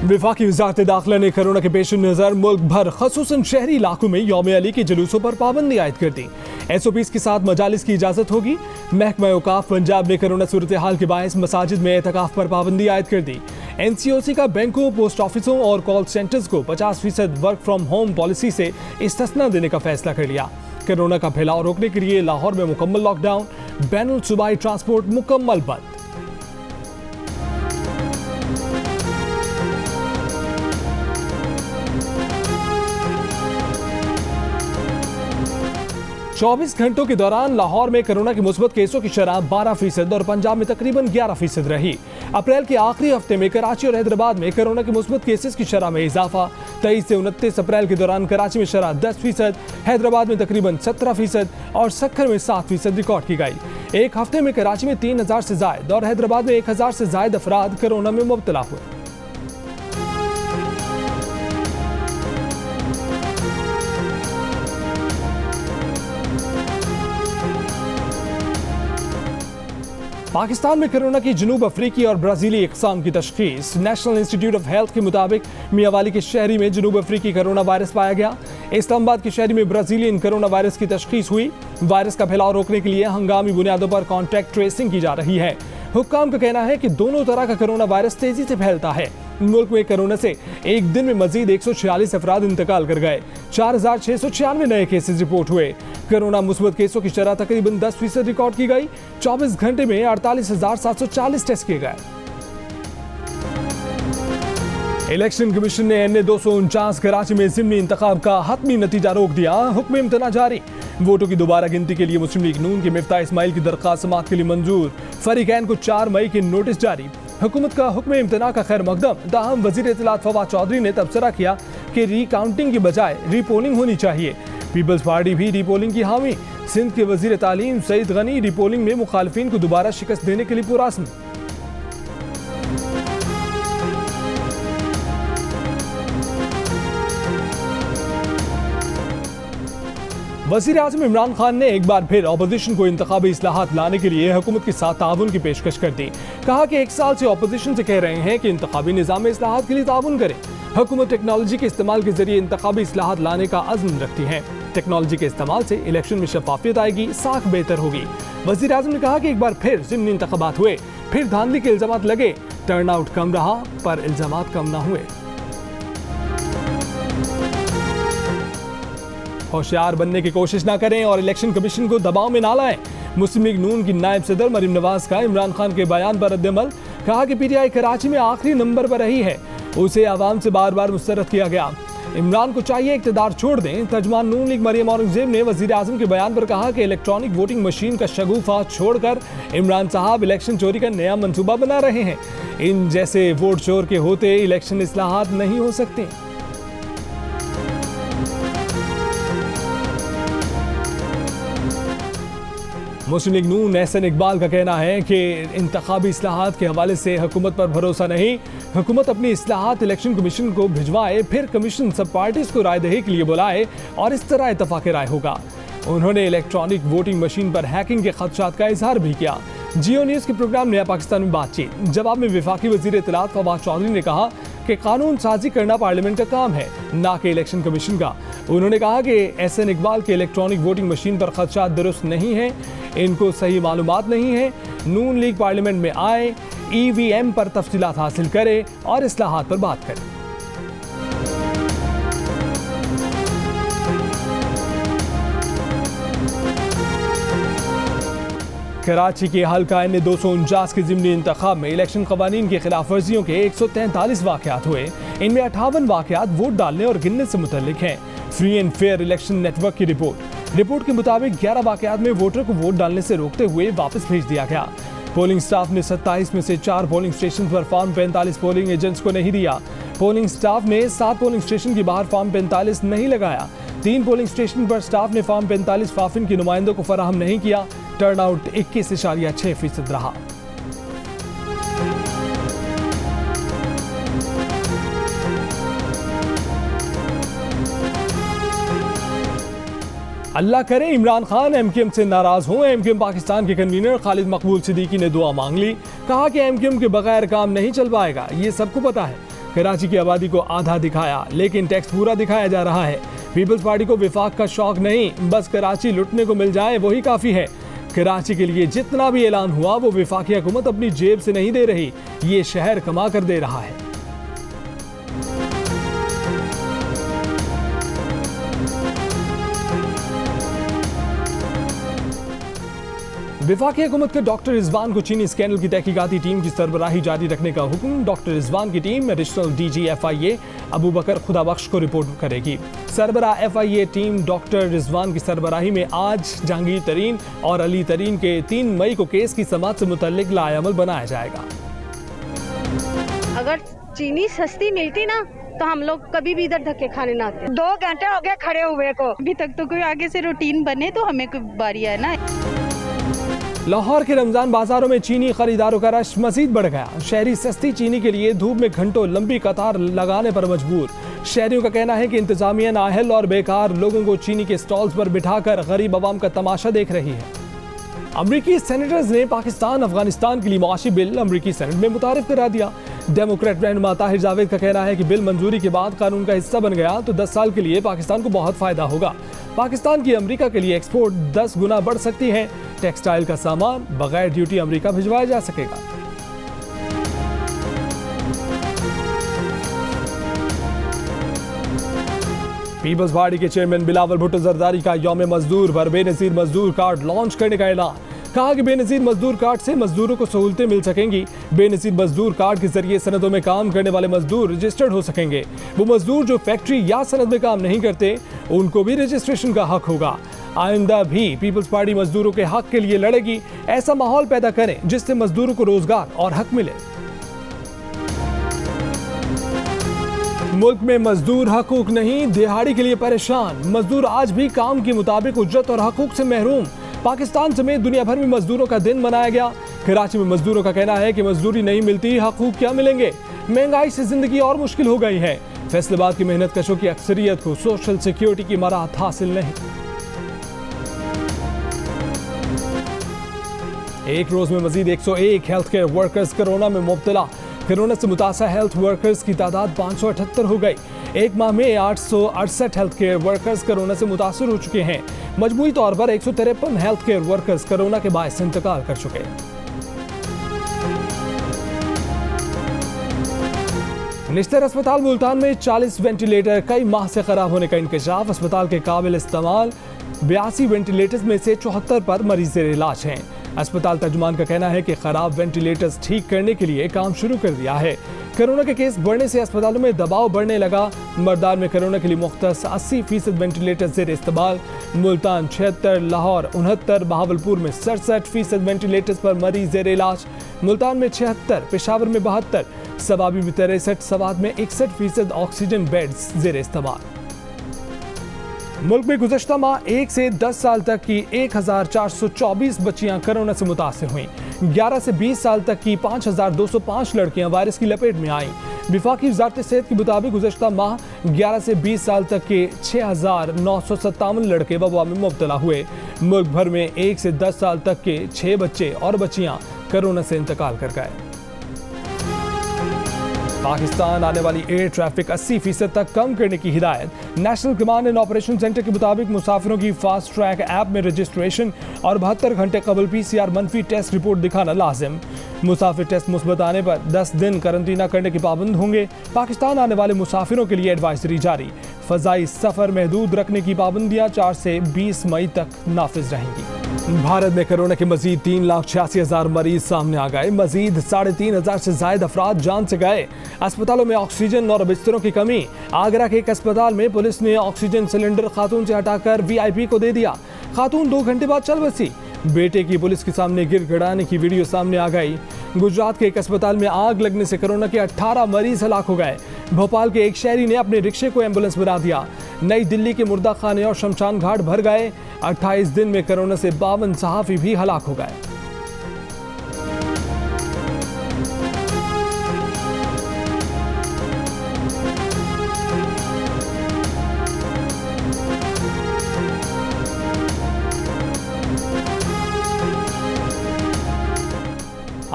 वफाकी वज़ारत दाखिला ने कोरोना के पेश नज़र मुल्क भर ख़ुसूसन शहरी इलाकों में यौम अली के जुलूसों पर पाबंदी आयद कर दी। SOPs के साथ मजालिस की इजाज़त होगी। महकमा औकाफ पंजाब ने कोरोना सूरत हाल के बायस मसाजिद में एतकाफ पर पाबंदी आयद कर दी। NCOC का बैंकों, पोस्ट ऑफिसों और कॉल सेंटर्स को 50% वर्क फ्रॉम होम पॉलिसी से इस्तिस्ना देने का फैसला कर लिया। कोरोना का फैलाव रोकने के लिए लाहौर में मुकम्मल लॉकडाउन, बैनुल सूबाई ट्रांसपोर्ट मुकम्मल बंद। चौबीस घंटों के दौरान लाहौर में कोरोना के मुस्बत केसों की शरह 12% और पंजाब में तकरीबन 11% रही। अप्रैल के आखिरी हफ्ते में कराची और हैदराबाद में कोरोना के मुस्बत केसेस की शरह में इजाफा। 23 से 29 अप्रैल के दौरान कराची में शरह 10%, हैदराबाद में तकरीबन 17% और सक्खर में 7% रिकॉर्ड की गई। एक हफ्ते में कराची में 3000 से जायद और हैदराबाद में 1000 से जायद अफराद कोरोना में मुब्तला हुए। पाकिस्तान में कोरोना की जनूब अफ्रीकी और ब्राज़ीली इक़साम की तशख़ीस। नेशनल इंस्टीट्यूट ऑफ हेल्थ के मुताबिक मियाँवाली के शहरी में जनूब अफ्रीकी कोरोना वायरस पाया गया। इस्लामाबाद के शहरी में ब्राज़ीलियन कोरोना वायरस की तशख़ीस हुई। वायरस का फैलाव रोकने के लिए हंगामी बुनियादों पर कॉन्टैक्ट ट्रेसिंग की जा रही है। हुक्काम का कहना है कि दोनों तरह का कोरोना वायरस तेजी से फैलता है। मुल्क में कोरोना से एक दिन में मजीद 146 अफराद इंतकाल कर गए। 4696 नए केसेस रिपोर्ट हुए। कोरोना मुस्बत केसों की शरह तकरीबन 10% रिकॉर्ड की गई। 24 घंटे में 48,740 टेस्ट किए गए। इलेक्शन कमीशन ने NA 249 कराची में ज़िमनी इंतखाब का हतमी नतीजा रोक दिया। हुक्म इम्तना जारी। वोटों की दोबारा गिनती के लिए मुस्लिम लीग नून के मिफ्ता इस्माइल की दरख्वास्त समाअत के लिए मंजूर। फरीकैन को 4 मई के नोटिस जारी। हुकूमत का हुक्म इम्तना का खैर मकदम। ताहम वज़ीर इत्तलात फवाद चौधरी ने तबसरा किया कि रीकाउंटिंग की बजाय रीपोलिंग होनी चाहिए। पीपल्स पार्टी भी रीपोलिंग की हामी। सिंध के वज़ीर तालीम सईद गनी रीपोलिंग में मुखालिफिन को दोबारा शिकस्त देने के लिए पुरअज़्म। वज़ीर आज़म इमरान खान ने एक बार फिर अपोजिशन को इंतखाबी इस्लाहात लाने के लिए हुकूमत के साथ ताउन की पेशकश कर दी। कहा कि 1 साल से अपोजिशन से कह रहे हैं कि इंतखाबी निज़ाम इस्लाहात के लिए ताउन करें। हुकूमत टेक्नोलॉजी के इस्तेमाल के जरिए इंतखाबी इस्लाहात लाने का अज़्म रखती है। टेक्नोलॉजी के इस्तेमाल से इलेक्शन में शफाफियत आएगी, साख बेहतर होगी। वज़ीर आज़म ने कहा कि एक बार फिर ज़िमनी इंतखाबात हुए, फिर धांधली के इल्ज़ामात लगे, टर्न आउट कम रहा पर इल्ज़ामात कम ना हुए। होशियार बनने की कोशिश ना करें और इलेक्शन कमीशन को दबाव में ना लाएं। मुस्लिम लीग नून की नायब सदर मरीम नवाज का इमरान खान के बयान पर रद्द-ए-अमल। कहा कि PTI कराची में आखिरी नंबर पर रही है, उसे आवाम से बार बार मुस्तरद किया गया। इमरान को चाहिए इक़्तिदार छोड़ दें। तर्जमान नून लीग मरियम औरंगज़ेब ने वज़ीर आज़म के बयान पर कहा कि इलेक्ट्रॉनिक वोटिंग मशीन का शगुफा छोड़कर इमरान साहब इलेक्शन चोरी का नया मंसूबा बना रहे हैं। इन जैसे वोट चोर के होते इलेक्शन इस्लाहात नहीं हो सकते। मुस्लिम लीग नून एहसन इकबाल का कहना है कि इंतखाबी इस्लाहात के हवाले से हुकूमत पर भरोसा नहीं। हुकूमत अपनी इस्लाहात इलेक्शन कमीशन को भिजवाए, फिर कमीशन सब पार्टीज को राय दही के लिए बुलाए और इस तरह इत्तफाक राय होगा। उन्होंने इलेक्ट्रॉनिक वोटिंग मशीन पर हैकिंग के खदशात का इजहार भी किया। जियो न्यूज़ के प्रोग्राम नया पाकिस्तान में बातचीत जवाब में वफाकी वज़ीर इत्तलात फवाद चौधरी ने कहा कि कानून साजी करना पार्लियामेंट का काम है, ना कि इलेक्शन कमीशन का। उन्होंने कहा कि एहसन इकबाल के इलेक्ट्रॉनिक वोटिंग मशीन पर खदशात दुरुस्त नहीं है, इनको सही मालूमात नहीं है। नून लीग पार्लियामेंट में आए, EVM पर तफसीलात हासिल करे और इस्लाहात पर बात करें। कराची के हल्का NA 249 के ज़िमनी इंतखाब में इलेक्शन क़वानीन की खिलाफ वर्जियों के 143 वाक़यात हुए। इनमें 58 वाक़यात वोट डालने और गिनने से मुतल्लिक हैं। Free and fair election network की रिपोर्ट के मुताबिक 11 वाक़यात में वोटर को वोट डालने से रोकते हुए वापस भेज दिया गया। पोलिंग स्टाफ ने 27 में से 4 पोलिंग स्टेशन पर फॉर्म 45 पोलिंग एजेंट्स को नहीं दिया। पोलिंग स्टाफ ने 7 पोलिंग स्टेशन के बाहर फॉर्म 45 नहीं लगाया। 3 पोलिंग स्टेशन पर स्टाफ ने फॉर्म 45 फाफिन के नुमाइंदों को फराहम नहीं किया। टर्नआउट 21.6% रहा। अल्लाह करे इमरान खान MKM से नाराज हों। MKM पाकिस्तान के कन्वीनर खालिद मकबूल सिद्दीकी ने दुआ मांग ली। कहा कि MKM के बगैर काम नहीं चल पाएगा, ये सबको पता है। कराची की आबादी को आधा दिखाया, लेकिन टैक्स पूरा दिखाया जा रहा है। पीपल्स पार्टी को विफाक का शौक नहीं, बस कराची लुटने को मिल जाए वही काफी है। कराची के लिए जितना भी ऐलान हुआ वो विफाकी हुकूमत अपनी जेब से नहीं दे रही, ये शहर कमा कर दे रहा है। विफाकी हुकूमत के डॉक्टर रिजवान को चीनी स्कैंडल की तहकीकाती टीम की सरबराही जारी रखने का हुक्म। डॉक्टर रिजवान की team additional DG FIA Abu Bakar Khudabakhsh को रिपोर्ट करेगी। सरबराह FIA टीम डॉक्टर रिजवान की सरबराही में आज जहांगीर तरीन और अली तरीन के 3 मई को केस की समाअत से मुतल्लिक लाएअमल बनाया जाएगा। अगर चीनी सस्ती मिलती ना तो हम लोग कभी भी इधर धक्के खाने ना आते। 2 घंटे हो गए खड़े हुए को, अभी तक तो कोई आगे से रूटीन बने तो हमें कोई बारी है ना। लाहौर के रमजान बाजारों में चीनी खरीदारों का रश मजीद बढ़ गया। शहरी सस्ती चीनी के लिए धूप में घंटों लंबी कतार लगाने पर मजबूर। शहरियों का कहना है कि इंतजामिया नाअहल और बेकार लोगों को चीनी के स्टॉल्स पर बिठाकर गरीब आवाम का तमाशा देख रही है। अमरीकी सेनेटर्स ने पाकिस्तान अफगानिस्तान के लिए मुआशी बिल अमरीकी सेनेट में मुतारिफ करा दिया। डेमोक्रेट रहनुमा ताहिर जावेद का कहना है कि बिल मंजूरी के बाद कानून का हिस्सा बन गया तो 10 साल के लिए पाकिस्तान को बहुत फायदा होगा। पाकिस्तान की अमेरिका के लिए एक्सपोर्ट 10 गुना बढ़ सकती है। टेक्सटाइल का सामान बगैर ड्यूटी अमेरिका भिजवाया जा सकेगा। पीपल्स पार्टी के चेयरमैन बिलावल भुट्टो जरदारी का यौम मजदूर पर बेनजीर मजदूर कार्ड लॉन्च करने का ऐलान। कहा कि बेनजीर मजदूर कार्ड से मजदूरों को सहूलतें मिल सकेंगी। बेनजीर मजदूर कार्ड के जरिए सनदों में काम करने वाले मजदूर रजिस्टर्ड हो सकेंगे। वो मजदूर जो फैक्ट्री या सनद में काम नहीं करते उनको भी रजिस्ट्रेशन का हक होगा। आइंदा भी पीपल्स पार्टी मजदूरों के हक के लिए लड़ेगी। ऐसा माहौल पैदा करें जिससे मजदूरों को रोजगार और हक मिले। मुल्क में मजदूर हकूक नहीं, दिहाड़ी के लिए परेशान। मजदूर आज भी काम के मुताबिक उजरत और हकूक से महरूम। पाकिस्तान समेत दुनिया भर में मजदूरों का दिन मनाया गया। कराची में मजदूरों का कहना है कि मजदूरी नहीं मिलती, हकूक क्या मिलेंगे। महंगाई से जिंदगी और मुश्किल हो गई है। फैसलाबाद की मेहनत कशों की अक्सरियत को सोशल सिक्योरिटी की मराहत हासिल नहीं। एक रोज में मजीद 101 हेल्थ केयर वर्कर्स कोरोना में मुब्तला। कोरोना से मुतासर हेल्थ वर्कर्स की तादाद 578 हो गई। एक माह में 868 हेल्थ केयर वर्कर्स कोरोना से मुतासर हो चुके हैं। मजमूई तौर पर 153 हेल्थ केयर वर्कर्स कोरोना के बायस इंतकाल कर चुके हैं। निश्तर अस्पताल मुल्तान में 40 वेंटिलेटर कई माह से खराब होने का इंकशाफ। अस्पताल के काबिल इस्तेमाल 82 वेंटिलेटर्स में से 74 पर मरीज जेर इलाज हैं। अस्पताल तर्जुमान का कहना है कि खराब वेंटिलेटर्स ठीक करने के लिए काम शुरू कर दिया है। कोरोना के केस बढ़ने से अस्पतालों में दबाव बढ़ने लगा। मर्दान में कोरोना के लिए मुख्तस 80% वेंटिलेटर जेर इस्तेमाल। मुल्तान 76, लाहौर 69, बहावलपुर में 67% वेंटिलेटर्स पर मरीज जेर इलाज। मुल्तान में 76, पेशावर में 72, सवाबी में 63, सवात में 61% ऑक्सीजन बेड्स जेर इस्तेमाल। मुल्क में गुज़श्ता माह 1 से 10 साल तक की 1424 बच्चियां कोरोना से मुतासर हुईं। 11 से 20 साल तक की 5205 लड़कियां वायरस की लपेट में आईं। विफाकी वज़ारत सेहत के मुताबिक गुज़श्ता माह 11 से 20 साल तक के 6957 लड़के वबा में मुब्तला हुए। मुल्क भर में 1 से 10 साल तक के 6 बच्चे और बच्चियां कोरोना से इंतकाल कर गए। पाकिस्तान आने वाली एयर ट्रैफिक 80% तक कम करने की हिदायत। National command and operation centre के मुताबिक मुसाफिरों की फास्ट ट्रैक ऐप में रजिस्ट्रेशन और 72 घंटे कबल PCR मनफी टेस्ट रिपोर्ट दिखाना लाजिम। मुसाफिर टेस्ट मुस्बत आने पर 10 दिन करंतना करने के पाबंद होंगे। पाकिस्तान आने वाले मुसाफिरों के लिए एडवाइजरी जारी। फजाई सफर महदूद रखने की पाबंदियां 4 से 20 मई तक नाफिज रहेंगी। भारत में कोरोना के मजीद 3,86,000 मरीज सामने आ गए। मजीद 3,500 से ज्यादा अफराद जान से गए। अस्पतालों में ऑक्सीजन और बिस्तरों की कमी। आगरा के एक अस्पताल में पुलिस ने ऑक्सीजन सिलेंडर खातून से हटाकर VIP को दे दिया। खातून 2 घंटे बाद चल बसी। बेटे की पुलिस के सामने गिड़गिड़ाने की वीडियो सामने आ गई। गुजरात के एक अस्पताल में आग लगने से कोरोना के 18 मरीज हलाक हो गए। भोपाल के एक शहरी ने अपने रिक्शे को एम्बुलेंस बना दिया। नई दिल्ली के मुर्दा खाने और शमशान घाट भर गए। 28 दिन में कोरोना से 52 सहाफी भी हलाक हो गए।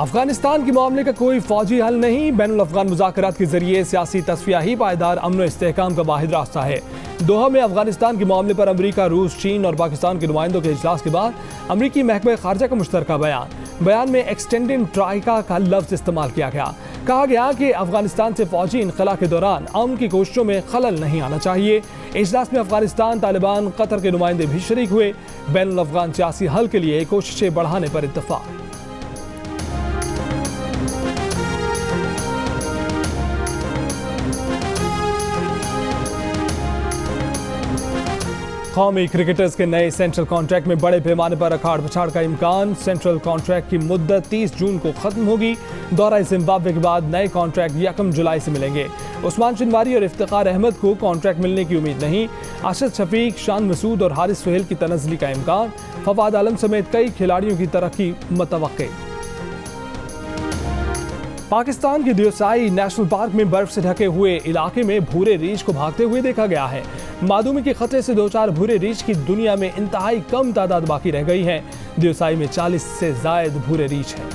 अफगानिस्तान के मामले का कोई फौजी हल नहीं, बैनुल अफगान मुज़ाकरात के जरिए सियासी तस्फिया ही पायदार अमन इस्तेहकाम का वाहिद रास्ता है। दोहा में अफगानिस्तान के मामले पर अमरीका, रूस, चीन और पाकिस्तान के नुमाइंदों के इजलास के बाद अमरीकी महकमे खारजा का मुश्तरका बयान में एक्सटेंडिंग ट्राइका का लफ्ज इस्तेमाल किया गया। कहा गया कि अफगानिस्तान से फौजी इनखला के दौरान अमन की कोशिशों में खलल नहीं आना चाहिए। इजलास में अफगानिस्तान, तालिबान, कतर के नुमाइंदे भी शरीक हुए। बैनुल अफगान सियासी हल के लिए कोशिशें बढ़ाने पर इत्तफाक। कौमी क्रिकेटर्स के नए सेंट्रल कॉन्ट्रैक्ट में बड़े पैमाने पर अखाड़ पछाड़ का इम्कान। सेंट्रल कॉन्ट्रैक्ट की मुद्दत 30 जून को खत्म होगी। दौरा जिम्बाब्वे के बाद नए कॉन्ट्रैक्ट 1 जुलाई से मिलेंगे। उस्मान शनवारी और इफ्तिखार अहमद को कॉन्ट्रैक्ट मिलने की उम्मीद नहीं। अरशद शफीक, शान मसूद और हारिस सुहेल की तनज़्ज़ुली का इम्कान। फवाद आलम समेत कई खिलाड़ियों की तरक्की मुतवक्के। पाकिस्तान के दियोसाई नेशनल पार्क में बर्फ से ढके हुए इलाके में भूरे रीछ को भागते हुए देखा गया है। मादूमी के खतरे से 2-4 भूरे रीछ की दुनिया में इंतहाई कम तादाद बाकी रह गई है। दियोसाई में 40 से जायद भूरे रीछ हैं।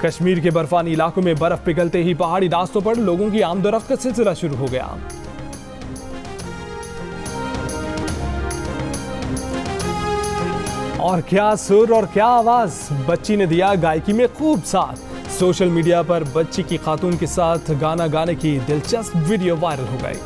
कश्मीर के बर्फानी इलाकों में बर्फ पिघलते ही पहाड़ी रास्तों पर लोगों की आमदोरफ्त का सिलसिला शुरू हो गया। और क्या सुर और क्या आवाज, बच्ची ने दिया गायकी में खूब साथ। सोशल मीडिया पर बच्ची की खातून के साथ गाना गाने की दिलचस्प वीडियो वायरल हो गई।